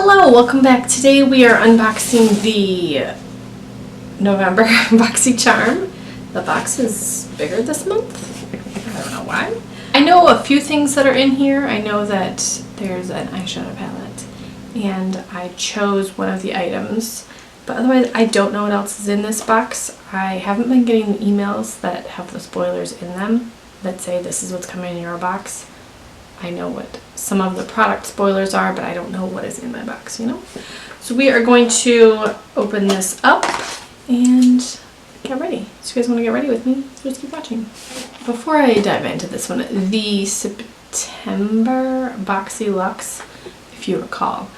Hello, welcome back. Today we are unboxing the November Boxy Charm. The box is bigger this month. I don't know why. I know a few things that are in here. I know that there's an eyeshadow palette and I chose one of the items, but otherwise I don't know what else is in this box. I haven't been getting emails that have the spoilers in them that say this is what's coming in your box. I know what some of the product spoilers are, but I don't know what is in my box, you know? So we are going to open this up and get ready. So you guys want to get ready with me? So just keep watching. Before I dive into this one, the September Boxy Luxe, if you recall,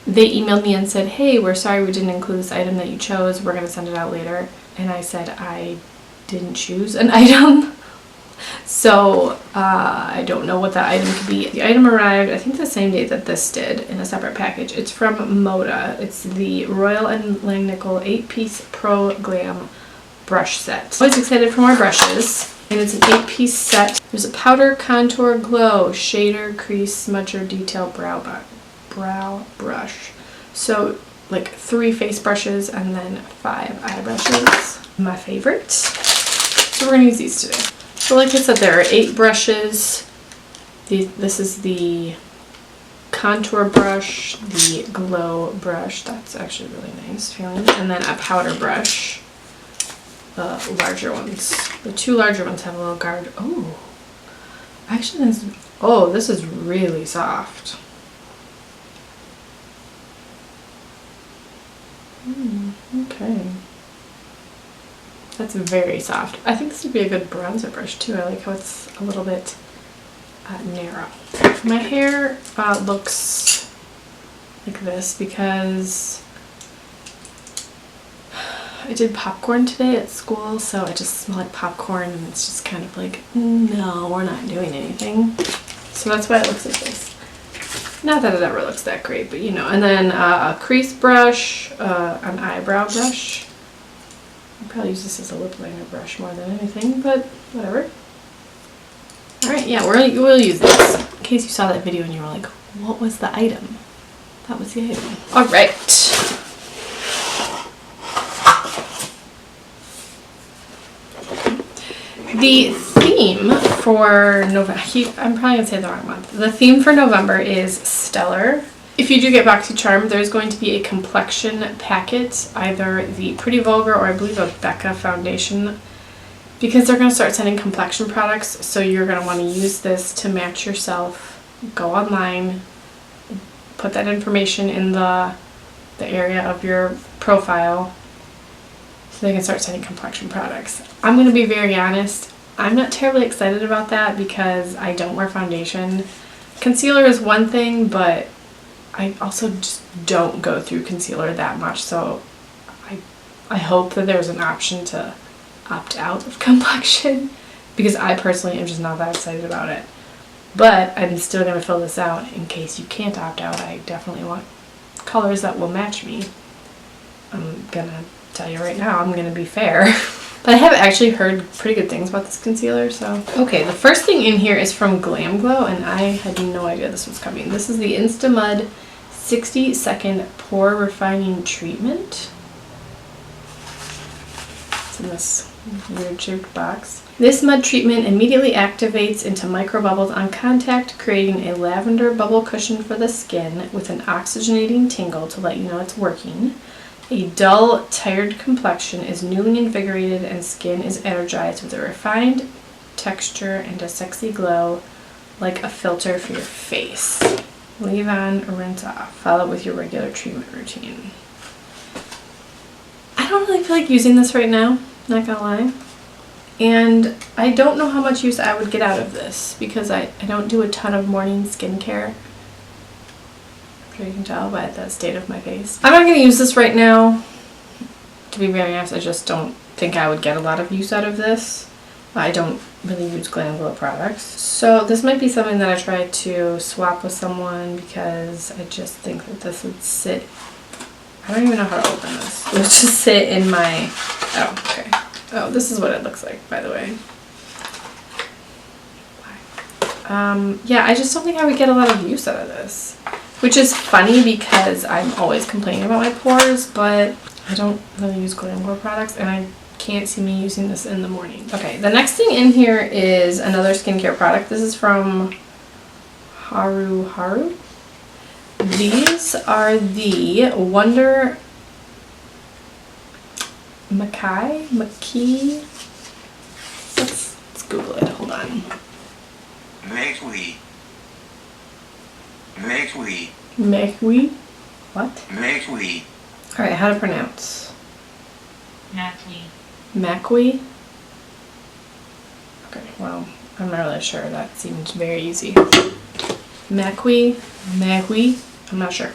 they emailed me and said, hey, we're sorry we didn't include this item that you chose. We're going to send it out later. And I said I didn't choose an item. So I don't know what that item could be. The item arrived, I think, the same day that this did in a separate package. It's from Moda. It's the Royal and Langnickel 8-piece Pro Glam brush set. I'm always excited for more brushes. And it's an 8-piece set. There's a powder, contour, glow, shader, crease, smudger, detail, brow brush. So like 3 face brushes and then 5 eye brushes. My favorite. So we're going to use these today. So like I said, there are 8 brushes. This is the contour brush, the glow brush. That's actually really nice feeling. And then a powder brush. The larger ones. The 2 larger ones have a little guard. Oh, actually, this is really soft. Okay. That's very soft. I think this would be a good bronzer brush too. I like how it's a little bit narrow. My hair looks like this because I did popcorn today at school, so I just smell like popcorn and it's just kind of like, no, we're not doing anything. So that's why it looks like this. Not that it ever looks that great, but you know. And then a crease brush, an eyebrow brush. I'll probably use this as a lip liner brush more than anything, but whatever. Alright, yeah, we'll use this. In case you saw that video and you were like, what was the item? That was the item. Alright. The theme for November, I'm probably going to say the wrong month. The theme for November is Stellar. If you do get Boxy Charm, there's going to be a complexion packet, either the Pretty Vulgar or I believe a Becca foundation, because they're going to start sending complexion products, so you're going to want to use this to match yourself. Go online, put that information in the area of your profile so they can start sending complexion products. I'm going to be very honest, I'm not terribly excited about that because I don't wear foundation. Concealer is one thing, but I also just don't go through concealer that much, so I hope that there's an option to opt out of complexion because I personally am just not that excited about it. But I'm still going to fill this out in case you can't opt out. I definitely want colors that will match me. I'm going to tell you right now, I'm going to be fair. But I have actually heard pretty good things about this concealer, so. Okay, the first thing in here is from Glam Glow, and I had no idea this was coming. This is the Instamud 60-second Pore Refining Treatment. It's in this weird shaped box. This mud treatment immediately activates into microbubbles on contact, creating a lavender bubble cushion for the skin with an oxygenating tingle to let you know it's working. A dull, tired complexion is newly invigorated and skin is energized with a refined texture and a sexy glow like a filter for your face. Leave on, rinse off. Follow with your regular treatment routine. I don't really feel like using this right now, not gonna lie. And I don't know how much use I would get out of this because I don't do a ton of morning skincare. You can tell by the state of my face. I'm not going to use this right now. To be very honest, I just don't think I would get a lot of use out of this. I don't really use Glam Glow products. So this might be something that I try to swap with someone because I just think that this would sit... I don't even know how to open this. It would just sit in my... Oh, okay. Oh, this is what it looks like, by the way. Yeah, I just don't think I would get a lot of use out of this. which is funny because I'm always complaining about my pores, but I don't really use Glam Glow products, and I can't see me using this in the morning. Okay, the next thing in here is another skincare product. This is from Haru. These are the Wonder Maki. Let's Google it. Hold on. Mekwi. What? Mekwi. All right, how to pronounce? Mackley. Macwi? Okay, well, I'm not really sure. That seems very easy. Macwi? I'm not sure.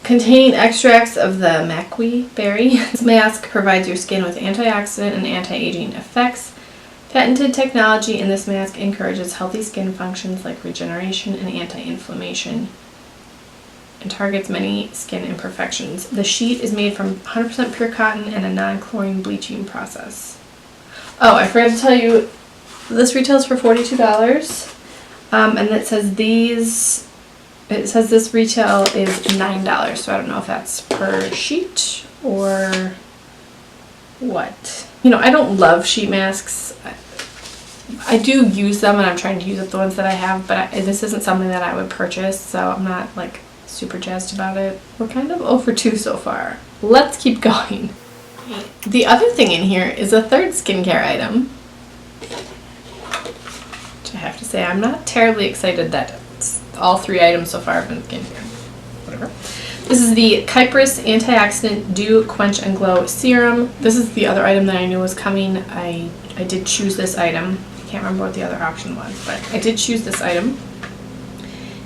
Containing extracts of the macwi berry. This mask provides your skin with antioxidant and anti-aging effects. Patented technology in this mask encourages healthy skin functions like regeneration and anti-inflammation, and targets many skin imperfections. The sheet is made from 100% pure cotton and a non-chlorine bleaching process. Oh, I forgot to tell you, this retails for $42, and it says this retail is $9, so I don't know if that's per sheet or what. You know, I don't love sheet masks. I do use them, and I'm trying to use up the ones that I have, but this isn't something that I would purchase, so I'm not like super jazzed about it. We're kind of 0 for 2 so far. Let's keep going. The other thing in here is a third skincare item, which I have to say I'm not terribly excited that all 3 items so far have been skincare. Whatever. This is the Kypris Antioxidant Dew Quench and Glow Serum. This is the other item that I knew was coming. I did choose this item. I can't remember what the other option was, but I did choose this item.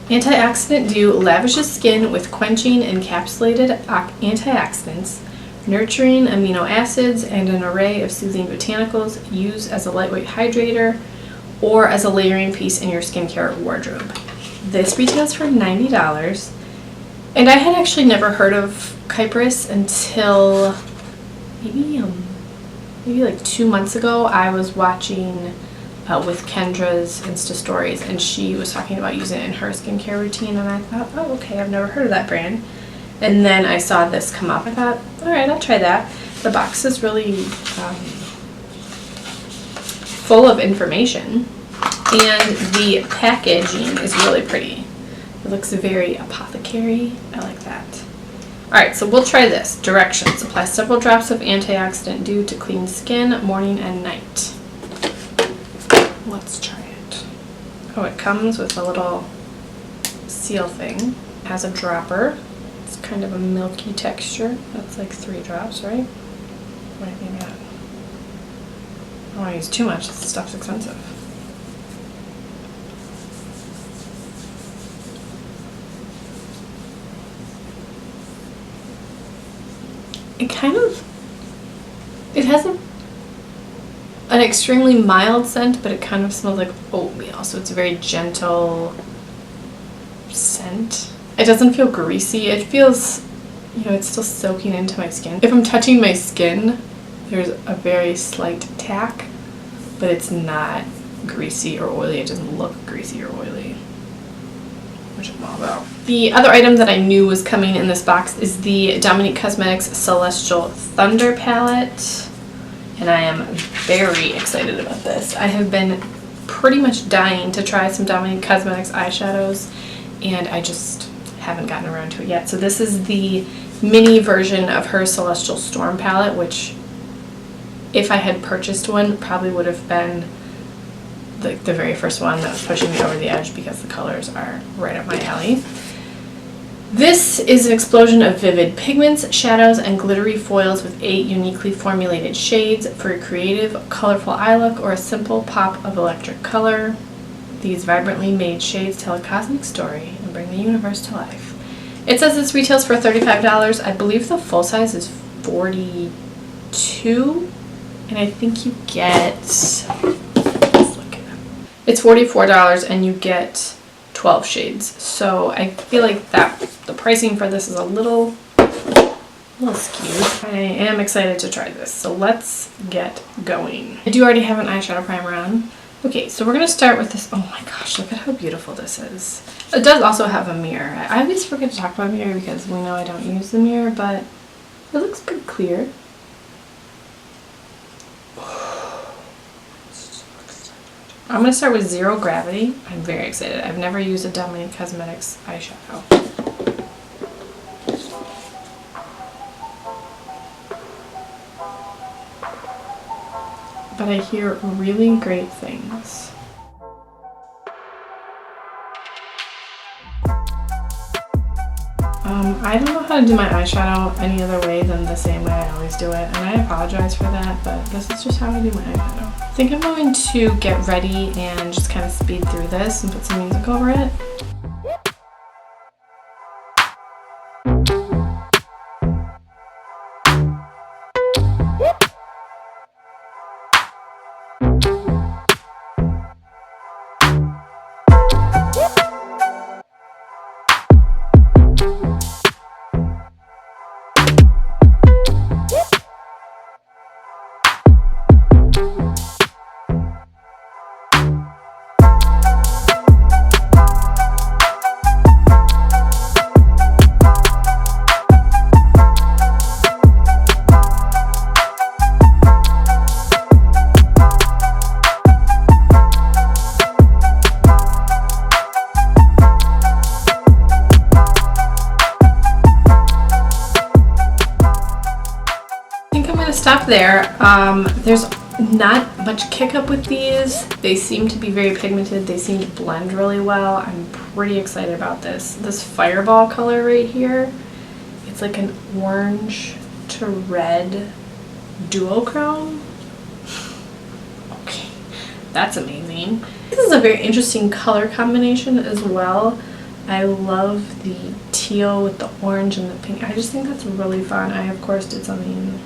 Antioxidant Dew lavishes skin with quenching encapsulated antioxidants, nurturing amino acids, and an array of soothing botanicals. Used as a lightweight hydrator or as a layering piece in your skincare wardrobe. This retails for $90. And I had actually never heard of Kypris until maybe like 2 months ago. I was watching with Kendra's Insta stories, and she was talking about using it in her skincare routine, and I thought, oh, okay, I've never heard of that brand. And then I saw this come up. I thought, all right, I'll try that. The box is really full of information, and the packaging is really pretty. It looks very apothecary. I like that. Alright, so we'll try this. Directions. Apply several drops of antioxidant dew to clean skin morning and night. Let's try it. Oh, it comes with a little seal thing. It has a dropper. It's kind of a milky texture. That's like 3 drops, right? Might be that. I don't want to use too much. This stuff's expensive. It has an extremely mild scent, but it kind of smells like oatmeal, so it's a very gentle scent. It doesn't feel greasy. It feels, you know, it's still soaking into my skin. If I'm touching my skin, there's a very slight tack, but it's not greasy or oily. It doesn't look greasy or oily, which I'm all about. The other item that I knew was coming in this box is the Dominique Cosmetics Celestial Thunder Palette, and I am very excited about this. I have been pretty much dying to try some Dominique Cosmetics eyeshadows, and I just haven't gotten around to it yet. So this is the mini version of her Celestial Storm palette, which if I had purchased one, probably would have been the very first one that was pushing me over the edge because the colors are right up my alley. This is an explosion of vivid pigments, shadows, and glittery foils with 8 uniquely formulated shades for a creative, colorful eye look or a simple pop of electric color. These vibrantly made shades tell a cosmic story and bring the universe to life. It says this retails for $35. I believe the full size is $42, and I think you get, let's look at it. It's $44 and you get 12 shades. So I feel like that the pricing for this is a little skewed. I am excited to try this. So let's get going. I do already have an eyeshadow primer on. Okay, so we're going to start with this. Oh my gosh, look at how beautiful this is. It does also have a mirror. I always forget to talk about a mirror because we know I don't use the mirror, but it looks pretty clear. I'm going to start with Zero Gravity. I'm very excited. I've never used a Dominique Cosmetics eyeshadow. But I hear really great things. I don't know how to do my eyeshadow any other way than the same way I always do it, and I apologize for that, but this is just how I do my eyeshadow. I think I'm going to get ready and just kind of speed through this and put some music over it. Stop there. There's not much kick up with these. They seem to be very pigmented. They seem to blend really well. I'm pretty excited about this. This Fireball color right here, it's like an orange to red duochrome. Okay, that's amazing. This is a very interesting color combination as well. I love the teal with the orange and the pink. I just think that's really fun. I of course did something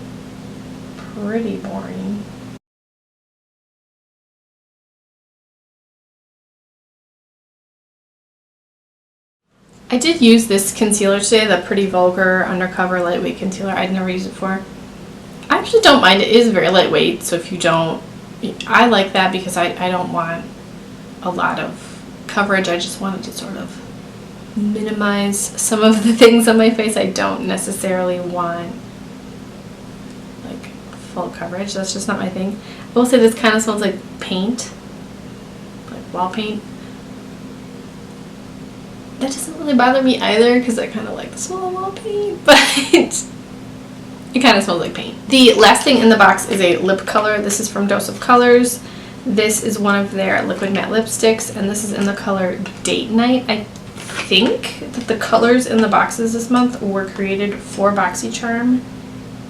pretty boring. I did use this concealer today, the Pretty Vulgar Undercover Lightweight Concealer. I'd never used it before. I actually don't mind. It is very lightweight, so if you don't, I like that because I don't want a lot of coverage. I just wanted to sort of minimize some of the things on my face I don't necessarily want full coverage. That's just not my thing. I will say this kind of smells like paint, like wall paint. That doesn't really bother me either because I kind of like the smell of wall paint, but it kind of smells like paint. The last thing in the box is a lip color. This is from Dose of Colors. This is one of their liquid matte lipsticks, and this is in the color Date Night. I think that the colors in the boxes this month were created for BoxyCharm,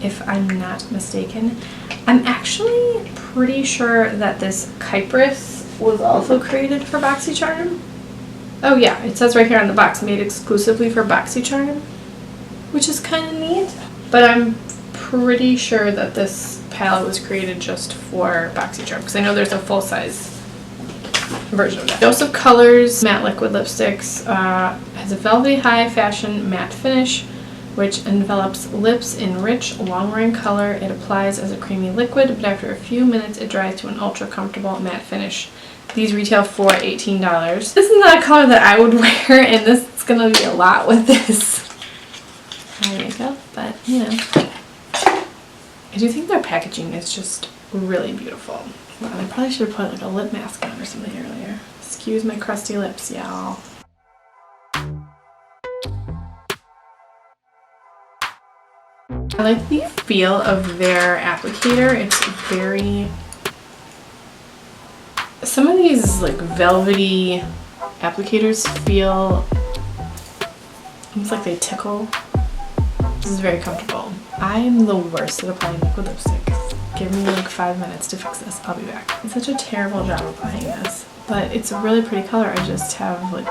if I'm not mistaken. I'm actually pretty sure that this Kypress was also created for BoxyCharm. Oh yeah, it says right here on the box, made exclusively for BoxyCharm, which is kind of neat. But I'm pretty sure that this palette was created just for BoxyCharm, because I know there's a full-size version of that. Dose of Colors matte liquid lipsticks has a velvety high fashion matte finish, which envelops lips in rich, long-wearing color. It applies as a creamy liquid, but after a few minutes it dries to an ultra-comfortable matte finish. These retail for $18. This is not a color that I would wear, and this is going to be a lot with this eye makeup, but you know. I do think their packaging is just really beautiful. Well, I probably should have put like a lip mask on or something earlier. Excuse my crusty lips, y'all. I like the feel of their applicator. It's very... Some of these like velvety applicators feel almost like they tickle. This is very comfortable. I'm the worst at applying liquid lipstick. Give me like 5 minutes to fix this. I'll be back. It's such a terrible job applying this, but it's a really pretty color. I just have like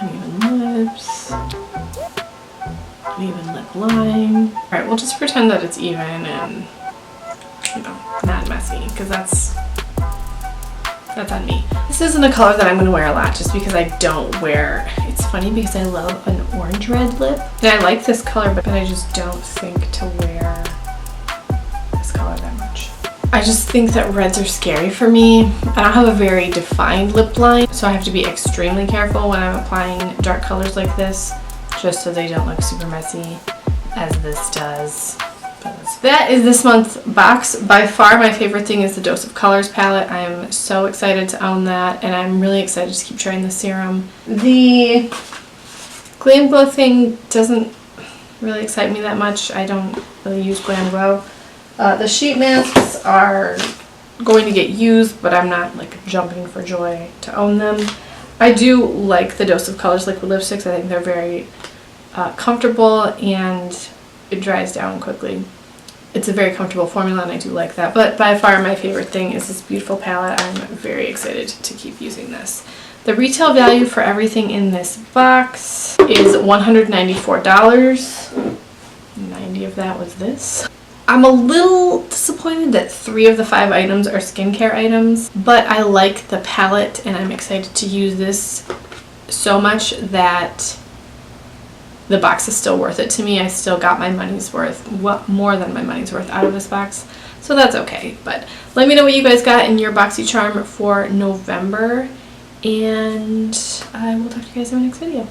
uneven lips. Even lip line. Alright, we'll just pretend that it's even and, you know, not messy, because that's on me. This isn't a color that I'm going to wear a lot just because I don't wear... It's funny because I love an orange red lip, and I like this color, but I just don't think to wear this color that much. I just think that reds are scary for me. I don't have a very defined lip line, so I have to be extremely careful when I'm applying dark colors like this, just so they don't look super messy, as this does. But that is this month's box. By far my favorite thing is the Dose of Colors palette. I am so excited to own that, and I'm really excited to keep trying the serum. The Glam Glow thing doesn't really excite me that much. I don't really use Glam Glow. The sheet masks are going to get used, but I'm not like jumping for joy to own them. I do like the Dose of Colors liquid lipsticks. I think they're very comfortable and it dries down quickly. It's a very comfortable formula and I do like that. But by far my favorite thing is this beautiful palette. I'm very excited to keep using this. The retail value for everything in this box is $194. 90 of that was this. I'm a little disappointed that 3 of the 5 items are skincare items, but I like the palette and I'm excited to use this so much that the box is still worth it to me. I still got my money's worth, more than my money's worth out of this box, so that's okay. But let me know what you guys got in your BoxyCharm for November, and I will talk to you guys in my next video.